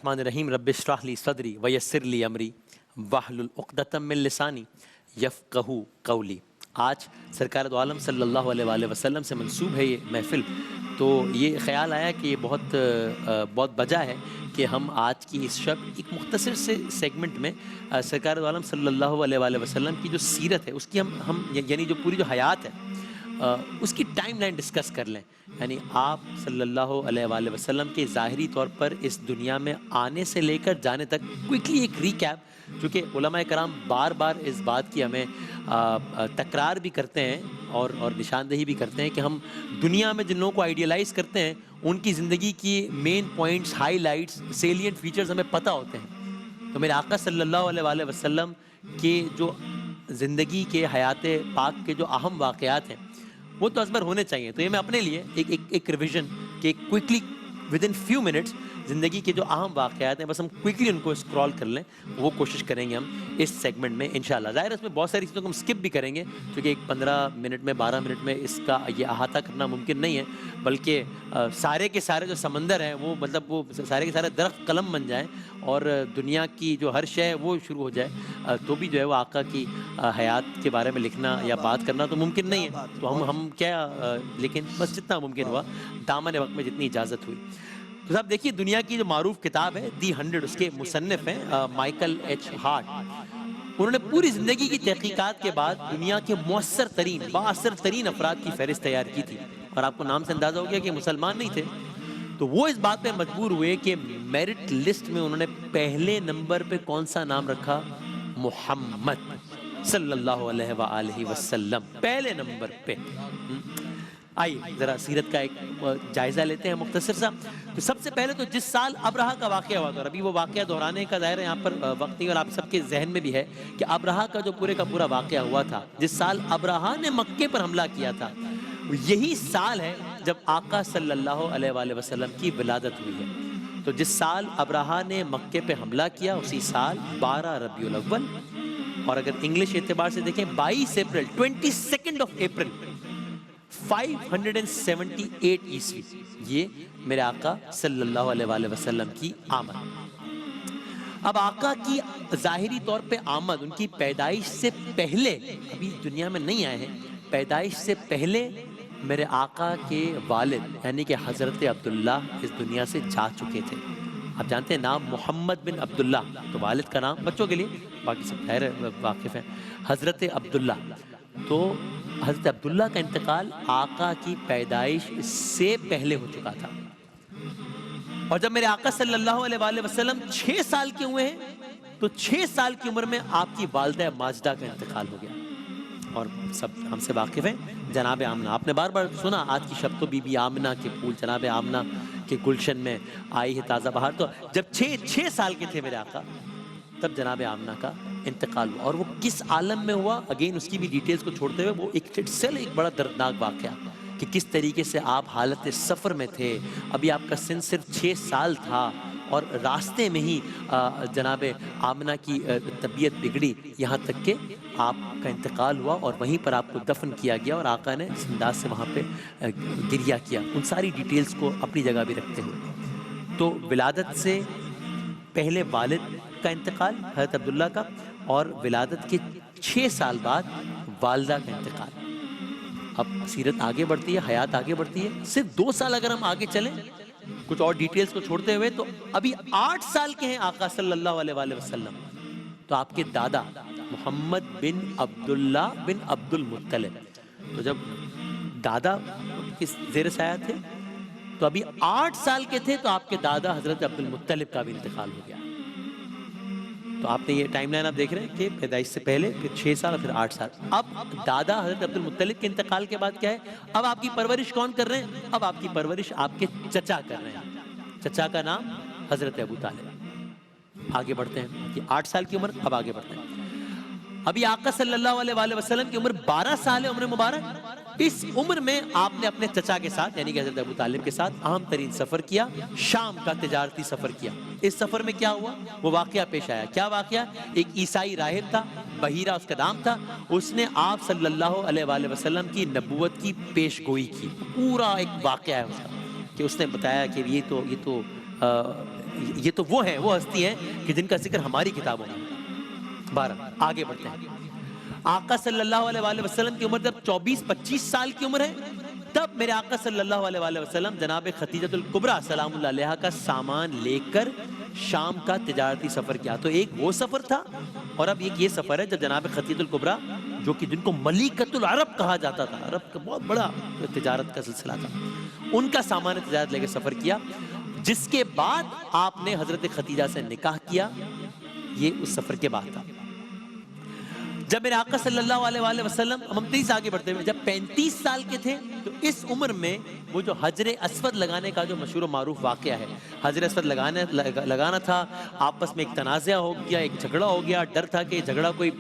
الرحمن الرحیم رب اشرح لی صدری ویسر لی امری واحلل عقدۃ من لسانی یفقہوا قولی۔ آج سرکار دو عالم صلی اللہ علیہ وآلہ وسلم سے منسوب ہے یہ محفل، تو یہ خیال آیا کہ یہ بہت بجا ہے کہ ہم آج کی اس شب ایک مختصر سے سیگمنٹ میں سرکار دو عالم صلی اللہ علیہ وآلہ وسلم کی جو سیرت ہے اس کی ہم یعنی جو پوری جو حیات ہے اس کی ٹائم لائن ڈسکس کر لیں۔ یعنی آپ صلی اللہ علیہ وآلہ وسلم کے ظاہری طور پر اس دنیا میں آنے سے لے کر جانے تک کوئکلی ایک ریکیپ، چونکہ علماء کرام بار بار اس بات کی ہمیں تکرار بھی کرتے ہیں اور نشاندہی بھی کرتے ہیں کہ ہم دنیا میں جن لوگوں کو آئیڈیلائز کرتے ہیں ان کی زندگی کی main points, highlights, salient features ہمیں پتہ ہوتے ہیں۔ تو میرے آقا صلی اللہ علیہ وآلہ وسلم کے جو زندگی کے حیات پاک کے جو اہم واقعات ہیں وہ تو ازبر ہونے چاہیے۔ تو یہ میں اپنے لیے ایک ریویژن کہ quickly with in few minutes زندگی کے جو اہم واقعات ہیں بس ہم کوئکلی ان کو اسکرول کر لیں، وہ کوشش کریں گے ہم اس سیگمنٹ میں انشاءاللہ۔ ظاہر ہے اس میں بہت ساری چیزوں کو ہم اسکپ بھی کریں گے کیونکہ ایک 15 منٹ میں 12 منٹ میں اس کا یہ احاطہ کرنا ممکن نہیں ہے، بلکہ سارے کے سارے جو سمندر ہیں وہ مطلب وہ سارے کے سارے درخت قلم بن جائیں اور دنیا کی جو ہر شے ہے وہ شروع ہو جائے تو بھی جو ہے وہ آقا کی حیات کے بارے میں لکھنا یا بات کرنا تو ممکن نہیں ہے۔ تو ہم کیا لیکن بس جتنا ممکن ہوا دامن وقت میں جتنی اجازت ہوئی۔ تو صاحب دیکھیے، دنیا کی جو معروف کتاب ہے دی 100، اس کے مصنف ہیں مائیکل ایچ ہارٹ۔ انہوں نے پوری زندگی کی تحقیقات کے بعد دنیا کے مؤثر ترین بااثر ترین افراد کی فہرست تیار کی تھی، اور آپ کو نام سے اندازہ ہو گیا کہ مسلمان نہیں تھے۔ تو وہ اس بات پہ مجبور ہوئے کہ میرٹ لسٹ میں انہوں نے پہلے نمبر پہ کون سا نام رکھا؟ محمد صلی اللہ علیہ وآلہ وسلم، پہلے نمبر پہ۔ آئیے ذرا سیرت کا ایک جائزہ لیتے ہیں مختصر سا۔ تو سب سے پہلے تو جس سال ابرہہ کا واقعہ ہوا تھا، ابھی وہ واقعہ دہرانے کا ظاہر ہے یہاں پر وقت نہیں، اور آپ سب کے ذہن میں بھی ہے کہ ابرہہ کا جو پورے کا پورا واقعہ ہوا تھا، جس سال ابرہہ نے مکے پر حملہ کیا تھا، یہی سال ہے جب آقا صلی اللہ علیہ وآلہ وسلم کی ولادت ہوئی ہے۔ تو جس سال ابرہہ نے مکے پہ حملہ کیا اسی سال 12 ربیع الاول، اور اگر انگلش اعتبار سے دیکھیں 22 اپریل 22 اپریل 578 عیسوی، یہ میرے آقا صلی اللہ علیہ وآلہ وسلم کی آمد۔ اب آقا کی ظاہری طور پہ آمد ان کی پیدائش سے پہلے، ابھی دنیا میں نہیں آئے ہیں، پیدائش سے پہلے میرے آقا کے والد یعنی کہ حضرت عبداللہ اس دنیا سے جا چکے تھے۔ آپ جانتے ہیں نام محمد بن عبداللہ، تو والد کا نام بچوں کے لیے، باقی سب خیر واقف ہیں، حضرت عبداللہ۔ تو حضرت عبداللہ کا انتقال آقا کی پیدائش سے پہلے ہو چکا تھا، اور جب میرے آقا صلی اللہ علیہ وآلہ وسلم 6 سال کے ہوئے ہیں تو 6 سال کی عمر میں آپ کی والدہ ماجدہ کا انتقال ہو گیا، اور سب ہم سے واقف ہیں جناب آمنہ۔ آپ نے بار بار سنا آج کی شب تو بی بی آمنہ کے پھول جناب آمنہ کے گلشن میں آئی ہے تازہ بہار۔ تو جب 6 سال کے تھے میرے آقا تب جناب آمنہ کا انتقال ہوا، اور وہ کس عالم میں ہوا اگین اس کی بھی ڈیٹیلز کو چھوڑتے ہوئے وہ ایک بڑا دردناک واقعہ کہ کس طریقے سے آپ حالت سفر میں تھے، ابھی آپ کا سن صرف 6 سال تھا، اور راستے میں ہی جناب آمنہ کی طبیعت بگڑی، یہاں تک کہ آپ کا انتقال ہوا اور وہیں پر آپ کو دفن کیا گیا، اور آقا نے اس انداز سے وہاں پہ گریہ کیا۔ ان ساری ڈیٹیلز کو اپنی جگہ بھی رکھتے ہوئے تو ولادت سے پہلے والد کا انتقال حضرت عبداللہ کا، اور ولادت کے 6 سال بعد والدہ کا انتقال۔ اب سیرت آگے بڑھتی ہے، حیات آگے بڑھتی ہے، صرف 2 سال اگر ہم آگے چلیں کچھ اور ڈیٹیلز کو چھوڑتے ہوئے تو ابھی 8 سال کے ہیں آقا صلی اللہ علیہ وآلہ وسلم۔ تو آپ کے دادا محمد بن عبداللہ بن عبد المطلب، تو جب دادا کس زیر سایہ تھے تو ابھی 8 سال کے تھے تو آپ کے دادا حضرت عبد المطلب کا بھی انتقال ہو گیا۔ تو آپ نے یہ ٹائم لائن آپ دیکھ رہے ہیں کہ پیدائش سے پہلے پھر 6 سال اور پھر 8 سال۔ اب دادا حضرت عبد المطلب کے انتقال کے بعد کیا ہے؟ اب آپ کی پرورش کون کر رہے ہیں؟ اب آپ کی پرورش آپ کے چچا کر رہے ہیں، چچا کا نام حضرت ابو طالب۔ آگے بڑھتے ہیں، یہ 8 سال کی عمر، اب آگے بڑھتے ہیں۔ ابھی آقا صلی اللہ علیہ وآلہ وسلم کی عمر 12 سال ہے، عمر مبارک۔ اس عمر میں آپ نے اپنے چچا کے ساتھ یعنی کہ حضرت ابو طالب کے ساتھ اہم ترین سفر کیا، شام کا تجارتی سفر کیا۔ اس سفر میں کیا ہوا؟ وہ واقعہ پیش آیا۔ کیا واقعہ؟ ایک عیسائی راہب تھا، بحیرہ اس کا نام تھا، اس نے آپ صلی اللہ علیہ وآلہ وسلم کی نبوت کی پیش گوئی کی۔ پورا ایک واقعہ ہے اس کا کہ اس نے بتایا کہ یہ تو یہ تو وہ ہیں، وہ ہستی ہیں کہ جن کا ذکر ہماری کتابوں میں. 12 آگے بڑھتے ہیں. آقا صلی اللہ علیہ وآلہ وسلم کی عمر جب 24-25 سال کی عمر ہے، تب میرے آقا صلی اللہ علیہ وآلہ وسلم جناب خدیجہ الکبریٰ سلام اللہ علیہا کا سامان لے کر شام کا تجارتی سفر کیا. تو ایک وہ سفر تھا، اور اب ایک یہ سفر ہے جب جناب خدیجہ الکبریٰ جو کہ جن کو ملیکۃ العرب کہا جاتا تھا، عرب کا بہت بڑا تجارت کا سلسلہ تھا، ان کا سامان تجارت لے کے سفر کیا، جس کے بعد آپ نے حضرت خدیجہ سے نکاح کیا. یہ اس سفر کے بعد تھا. جب میرے آقا صلی اللہ علیہ وآلہ وسلم، ہم 30 آگے بڑھتے ہوئے، جب 35 سال کے تھے تو اس عمر میں وہ جو حجر اسود لگانے کا جو مشہور و معروف واقعہ ہے، حجر اسود لگانا تھا، آپس میں ایک تنازع ہو گیا، ایک جھگڑا ہو گیا، ڈر تھا کہ جھگڑا کوئی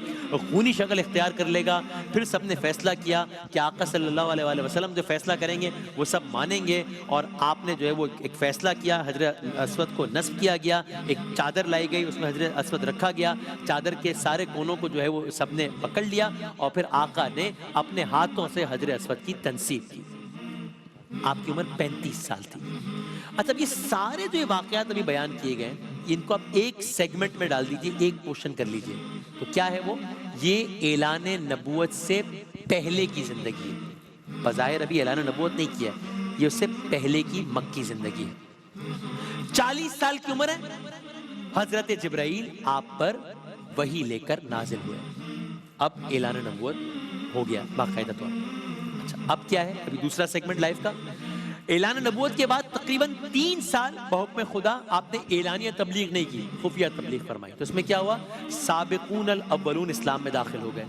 خونی شکل اختیار کر لے گا. پھر سب نے فیصلہ کیا کہ آقا صلی اللہ علیہ وآلہ وسلم جو فیصلہ کریں گے وہ سب مانیں گے، اور آپ نے جو ہے وہ ایک فیصلہ کیا، حجر اسود کو نصب کیا گیا، ایک چادر لائی گئی، اس میں حجر اسود رکھا گیا، چادر کے سارے کونوں کو جو ہے وہ سب نے پکڑ لیا، اور پھر آقا نے اپنے ہاتھوں سے حجر اسود کی تنصیب کی. آپ کی عمر 35 سال تھی. اچھا، یہ سارے جو واقعات ابھی بیان کیے گئے ان کو آپ ایک سیگمنٹ میں ڈال دیجئے، ایک پورشن کر لیجئے. تو کیا ہے وہ؟ یہ اعلان نبوت سے پہلے کی زندگی ہے. بظاہر ابھی اعلان نبوت نہیں کیا، یہ اس سے پہلے کی مکی زندگی ہے. 40 سال کی عمر ہے، حضرت جبرائیل آپ پر وحی لے کر نازل ہوئے. اب اعلان نبوت ہو گیا باقاعدہ طور پر. اچھا، اب کیا ہے؟ ابھی دوسرا سیگمنٹ لائف کا. اعلان نبوت کے بعد تقریباً 3 سال بحکم خدا آپ نے اعلانیہ تبلیغ نہیں کی، خفیہ تبلیغ فرمائی. تو اس میں کیا ہوا؟ سابقون الاولون اسلام میں داخل ہو گئے.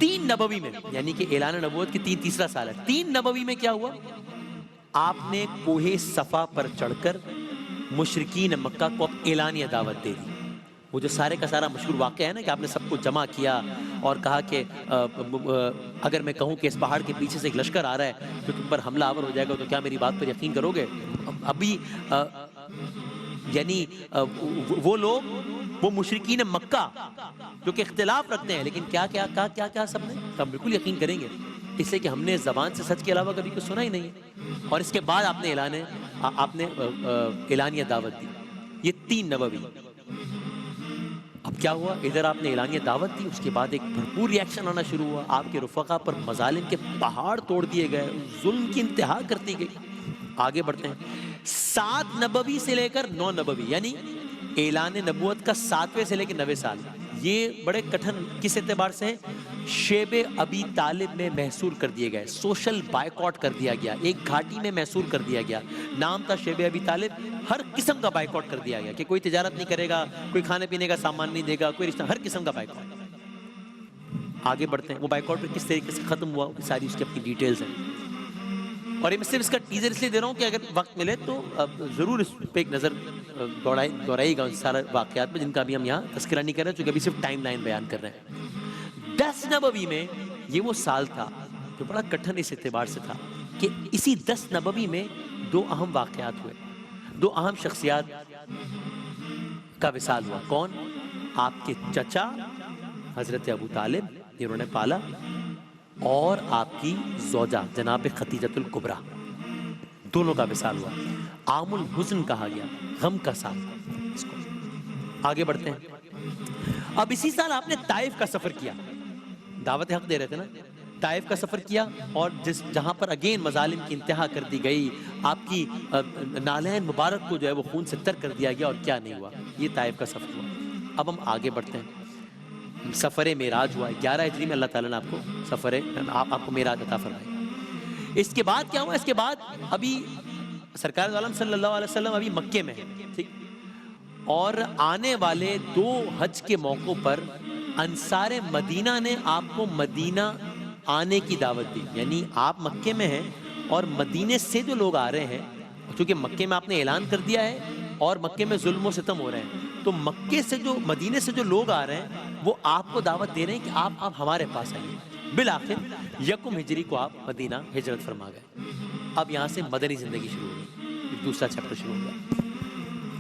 3 نبوی میں، یعنی کہ اعلان نبوت کی تیسرا سال ہے، 3 نبوی میں کیا ہوا؟ آپ نے کوہ صفا پر چڑھ کر مشرکین مکہ کو اب اعلانیہ دعوت دے دی. وہ جو سارے کا سارا مشہور واقعہ ہے نا کہ آپ نے سب کو جمع کیا اور کہا کہ اگر میں کہوں کہ اس پہاڑ کے پیچھے سے ایک لشکر آ رہا ہے جو تم پر حملہ آور ہو جائے گا تو کیا میری بات پر یقین کرو گے؟ ابھی یعنی وہ لوگ، وہ مشرکین مکہ جو کہ اختلاف رکھتے ہیں، لیکن کیا کیا کہا، کیا سب نے ہم بالکل یقین کریں گے، اس لیے کہ ہم نے زبان سے سچ کے علاوہ کبھی کچھ سنا ہی نہیں ہے. اور اس کے بعد آپ نے اعلانیہ دعوت دی. یہ 3 نبوی. اب کیا ہوا؟ ادھر آپ نے اعلانیہ دعوت دی، اس کے بعد ایک بھرپور ریاکشن آنا شروع ہوا. آپ کے رفقا پر مظالم کے پہاڑ توڑ دیے گئے، ظلم کی انتہا کر دی گئی. آگے بڑھتے ہیں. 7 نبوی سے لے کر 9 نبوی، یعنی اعلان نبوت کا 7ویں سے لے کے 9ویں سال، یہ بڑے کٹھن کس اعتبار سے ہیں؟ شیب ابی طالب میں محصور کر دیے گئے، سوشل بائیکاٹ کر دیا گیا، ایک گھاٹی میں محصور کر دیا گیا. نام تھا شیب ابی طالب. ہر قسم کا بائیکاٹ کر دیا گیا کہ کوئی تجارت نہیں کرے گا، کوئی کھانے پینے کا سامان نہیں دے گا، کوئی رشتہ، ہر قسم کا بائیکاٹ. آگے بڑھتے ہیں. وہ بائیکاٹ کس طریقے سے ختم ہوا، ساری اس کی اپنی ڈیٹیلز ہیں. اور میں صرف اس کا ٹیزر اس لیے دے رہا ہوں کہ اگر وقت ملے تو ضرور اس پہ ایک نظر دوڑائیے گا ان سارے واقعات میں جن کا ابھی ہم یہاں تذکرہ نہیں کر رہے چونکہ ابھی صرف ٹائم لائن بیان کر رہے ہیں. 10 نبوی میں یہ وہ سال تھا جو بڑا کٹھن اس اعتبار سے تھا کہ اسی 10 نبوی میں 2 اہم واقعات ہوئے، 2 اہم شخصیات کا وصال ہوا. کون؟ آپ کے چچا حضرت ابو طالب جنہوں نے پالا، اور آپ کی زوجہ جناب خدیجہ الکبریٰ، دونوں کا وصال ہوا. عام الحزن کہا گیا، غم کا سال اس کو. آگے بڑھتے ہیں. اب اسی سال آپ نے طائف کا سفر کیا، دعوت حق دے رہے تھے نا. طائف کا سفر کیا، اور جہاں پر اگین مظالم کی انتہا کر دی گئی، آپ کی نالین مبارک کو جو ہے وہ خون سے تر کر دیا گیا، اور کیا نہیں ہوا. یہ طائف کا سفر ہوا. اب ہم آگے بڑھتے ہیں. سفر معراج ہوا 11 ہجری میں. اللہ تعالیٰ نے آپ کو معراج عطا فرمایا. اس کے بعد کیا ہوا؟ اس کے بعد ابھی سرکار عالم صلی اللہ علیہ وسلم ابھی مکے میں ہے، ٹھیک، اور آنے والے 2 حج کے موقعوں پر انصار مدینہ نے آپ کو مدینہ آنے کی دعوت دی. یعنی آپ مکے میں ہیں اور مدینے سے جو لوگ آ رہے ہیں، چونکہ مکے میں آپ نے اعلان کر دیا ہے اور مکے میں ظلم و ستم ہو رہے ہیں، تو مکے سے جو مدینے سے جو لوگ آ رہے ہیں وہ آپ کو دعوت دے رہے ہیں کہ آپ ہمارے پاس آئیے. بالآخر 1 ہجری کو آپ مدینہ ہجرت فرما گئے. اب یہاں سے مدنی زندگی شروع ہو گئی، دوسرا چیپٹر شروع ہو گیا.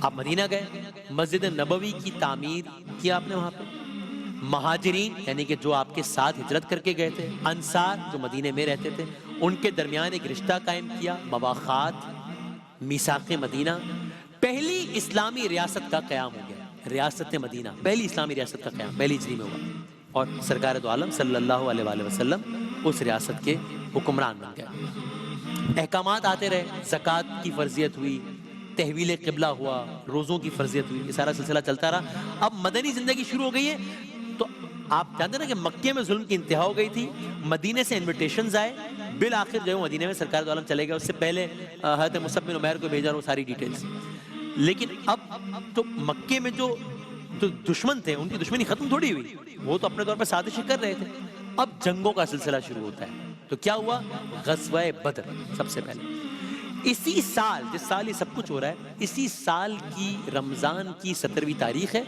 آپ مدینہ گئے، مسجد نبوی کی تعمیر کیا آپ نے وہاں پہ. مہاجرین یعنی کہ جو آپ کے ساتھ ہجرت کر کے گئے تھے، انصار جو مدینے میں رہتے تھے، ان کے درمیان ایک رشتہ قائم کیا، مواخات، میثاق مدینہ. پہلی اسلامی ریاست کا قیام ہو گیا، ریاست مدینہ، پہلی اسلامی ریاست کا قیام پہلی ہجری میں ہوا، اور سرکار دو عالم صلی اللہ علیہ وآلہ وسلم اس ریاست کے حکمران بن گئے۔ احکامات آتے رہے، زکوٰۃ کی فرضیت ہوئی، تحویل قبلہ ہوا، روزوں کی فرضیت ہوئی، یہ سارا سلسلہ چلتا رہا۔ اب مدنی زندگی شروع ہو گئی ہے، تو آپ جانتے نا کہ مکے میں ظلم کی انتہا ہو گئی تھی، مدینے سے انویٹیشنز آئے، بالآخر جو ہے مدینے میں سرکار دو عالم چلے گئے، اس سے پہلے حضرت مصعب بن عمیر کو بھیجا، وہ ساری ڈیٹیلز۔ لیکن اب تو مکے میں جو دشمن تھے ان کی دشمنی ختم تھوڑی ہوئی، وہ تو اپنے طور پر سازشیں کر رہے تھے، اب جنگوں کا سلسلہ شروع ہوتا ہے۔ تو کیا ہوا؟ غزوہ بدر سب سے پہلے اسی سال، جس سال یہ سب کچھ ہو رہا ہے، اسی سال کی رمضان کی 17ویں تاریخ ہے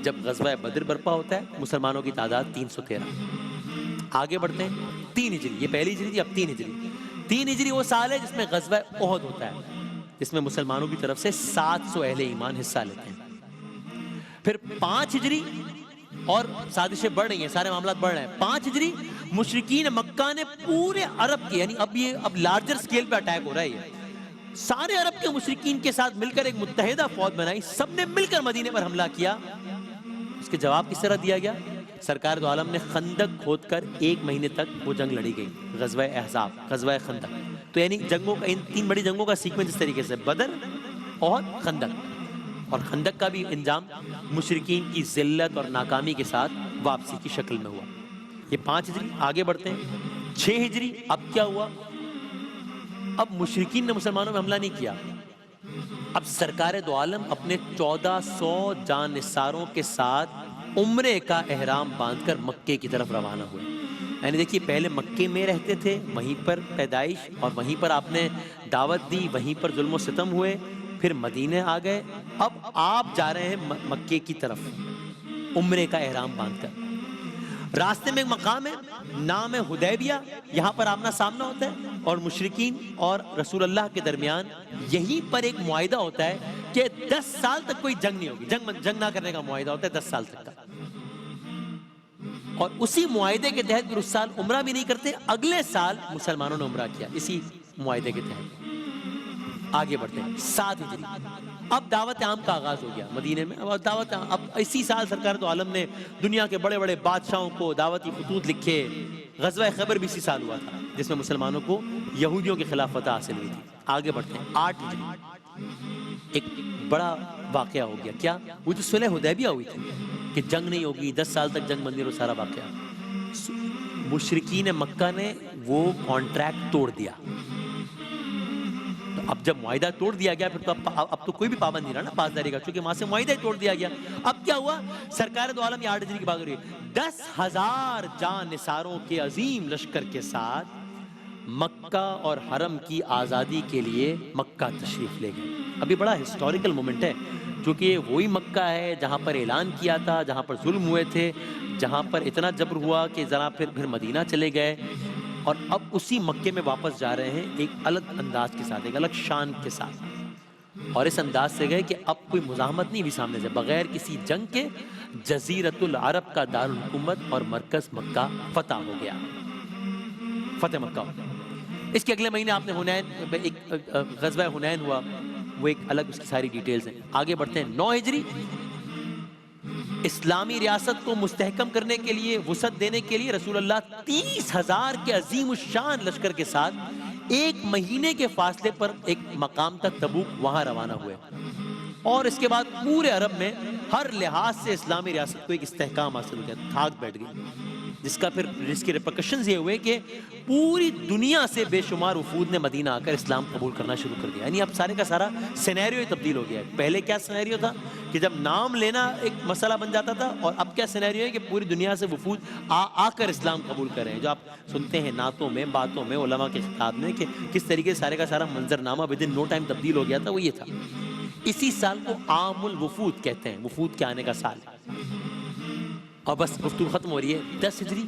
جب غزوہ بدر برپا ہوتا ہے۔ مسلمانوں کی تعداد 313۔ آگے بڑھتے ہیں، 3 ہجری، یہ پہلی ہجری تھی، اب 3 ہجری۔ 3 ہجری وہ سال ہے جس میں غزوہ احد ہوتا ہے، جس میں مسلمانوں کی طرف سے 700 اہل ایمان حصہ لیتے ہیں۔ پھر 5 ہجری، اور سازشیں بڑھ رہی ہیں، سارے معاملات بڑھ رہے ہیں۔ 5 ہجری مشرکین مکہ نے پورے عرب کے، یعنی اب لارجر سکیل پہ اٹیک ہو رہا ہے، یہ سارے عرب کے مشرکین کے ساتھ مل کر ایک متحدہ فوج بنائی، سب نے مل کر مدینے پر حملہ کیا۔ اس کے جواب کس طرح دیا گیا؟ سرکار دو عالم نے خندق کھود کر 1 مہینے تک وہ جنگ لڑی گئی، غزوہ احزاب، غزوہ خندق۔ تو یعنی جنگوں کا، ان 3 بڑی جنگوں کا سیکوینس اس طریقے سے، بدر، احد، خندق، اور خندق کا بھی انجام مشرکین کی ذلت اور ناکامی کے ساتھ واپسی کی شکل میں ہوا۔ یہ 5 ہجری۔ آگے بڑھتے ہیں، 6 ہجری۔ اب کیا ہوا؟ اب مشرکین نے مسلمانوں میں حملہ نہیں کیا، اب سرکار دو عالم اپنے 1400 جانثاروں کے ساتھ عمرے کا احرام باندھ کر مکے کی طرف روانہ ہوئے۔ یعنی دیکھیے، پہلے مکے میں رہتے تھے، وہیں پر پیدائش، اور وہیں پر آپ نے دعوت دی، وہیں پر ظلم و ستم ہوئے، پھر مدینے آ گئے، اب آپ جا رہے ہیں مکے کی طرف عمرے کا احرام باندھ کر۔ راستے میں ایک مقام ہے، نام ہے حدیبیہ، یہاں پر آمنا سامنا ہوتا ہے، اور مشرکین اور رسول اللہ کے درمیان یہیں پر ایک معاہدہ ہوتا ہے کہ 10 سال تک کوئی جنگ نہیں ہوگی، جنگ نہ کرنے کا معاہدہ ہوتا ہے 10 سال تک کا۔ اور اسی معاہدے کے تحت پھر اس سال عمرہ بھی نہیں کرتے، اگلے سال مسلمانوں نے عمرہ کیا اسی معاہدے کے تحت۔ آگے بڑھتے ہیں، 7 ہجری۔ اب دعوت عام کا آغاز ہو گیا مدینے میں، اب دعوت عام، اب اسی سال سرکار دو عالم نے دنیا کے بڑے بڑے بادشاہوں کو دعوتی خطوط لکھے۔ غزوہ خیبر بھی اسی سال ہوا تھا، جس میں مسلمانوں کو یہودیوں کی خلاف فتح حاصل ہوئی تھی۔ آگے بڑھتے ہیں، 8 ہجری۔ ایک بڑا واقعہ ہو گیا، کیا؟ وہ جو صلح حدیبیہ ہوئی تھی کہ جنگ نہیں ہوگی، 10 سال تک جنگ بندی، وہ سارا واقعہ، مشرکین مکہ نے وہ کانٹریکٹ توڑ دیا۔ اب جب معاہدہ توڑ دیا گیا، پھر تو اب تو کوئی بھی پابند نہیں رہا نا پاسداری کا، چونکہ وہاں سے معاہدہ ہی توڑ دیا گیا۔ اب کیا ہوا؟ سرکار دو عالم، یہ 8 ہجری کی بات ہو رہی ہے، 10,000 جان نثاروں کے عظیم لشکر کے ساتھ مکہ اور حرم کی آزادی کے لیے مکہ تشریف لے گئے۔ ابھی بڑا ہسٹوریکل مومنٹ ہے، کیونکہ وہی مکہ ہے جہاں پر اعلان کیا تھا، جہاں پر ظلم ہوئے تھے، جہاں پر اتنا جبر ہوا کہ ذرا پھر مدینہ چلے گئے، اور اب اسی مکے میں واپس جا رہے ہیں ایک الگ انداز کے ساتھ، ایک الگ شان کے ساتھ، اور اس انداز سے گئے کہ اب کوئی مزاحمت نہیں ہوئی سامنے سے، بغیر کسی جنگ کے جزیرۃ العرب کا دارالحکومت اور مرکز مکہ فتح ہو گیا، فتح مکہ ہو گیا۔ اس کے اگلے مہینے آپ نے حنین، ایک غزوہ حنین ہوا، وہ ایک الگ اس کی ساری ڈیٹیلز ہیں۔ آگے بڑھتے ہیں، 9 ہجری۔ اسلامی ریاست کو مستحکم کرنے کے لیے، وسعت دینے کے لیے رسول اللہ 30,000 کے عظیم الشان لشکر کے ساتھ 1 مہینے کے فاصلے پر ایک مقام تک تبوک، وہاں روانہ ہوئے، اور اس کے بعد پورے عرب میں ہر لحاظ سے اسلامی ریاست کو ایک استحکام حاصل ہو گیا، تھاک بیٹھ گئی، جس کے ریپرکشنز یہ ہوئے کہ پوری دنیا سے بے شمار وفود نے مدینہ آ کر اسلام قبول کرنا شروع کر دیا۔ یعنی اب سارے کا سارا سینیریو ہی تبدیل ہو گیا ہے۔ پہلے کیا سینیریو تھا کہ جب نام لینا ایک مسئلہ بن جاتا تھا، اور اب کیا سینیریو ہے کہ پوری دنیا سے وفود آ کر اسلام قبول کر رہے ہیں، جو آپ سنتے ہیں نعتوں میں، باتوں میں، علماء کے خطاب میں، کہ کس طریقے سے سارے کا سارا منظرنامہ ودن نو ٹائم تبدیل ہو گیا تھا، وہ یہ تھا۔ اسی سال کو عام الوفود کہتے ہیں، وفود کے آنے کا سال۔ اور بس گفتگو ختم ہو رہی ہے، 10 ہجری۔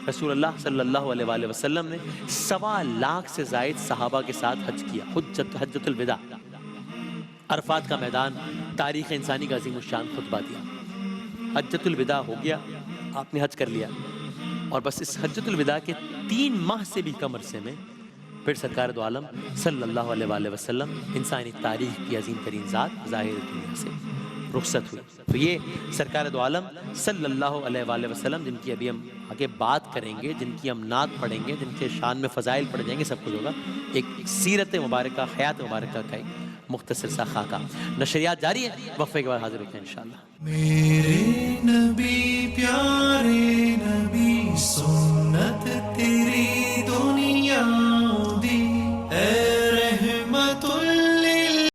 رسول اللہ صلی اللہ علیہ وآلہ وسلم نے 1.25 لاکھ سے زائد صحابہ کے ساتھ حج کیا، حجۃ الوداع، عرفات کا میدان، تاریخ انسانی کا عظیم الشان خطبہ دیا۔ حجۃ الوداع ہو گیا، آپ نے حج کر لیا، اور بس اس حجۃ الوداع کے 3 ماہ سے بھی کم عرصے میں پھر سرکار دو عالم صلی اللہ علیہ وآلہ وسلم انسانی تاریخ کی عظیم ترین ذات ظاہر دنیا سے رخصت ہوئی. تو یہ سرکار دو عالم صلی اللہ علیہ وآلہ وسلم جن کی ابھی ہم آگے بات کریں گے، جن کی ہم نعت پڑھیں گے، جن کے شان میں فضائل پڑھ جائیں گے، سب کچھ ہوگا. ایک سیرت مبارکہ، حیات مبارکہ کا ایک مختصر سا خاکہ. نشریات جاری ہے، وقفے کے بعد حاضر ہوتے ہیں انشاءاللہ.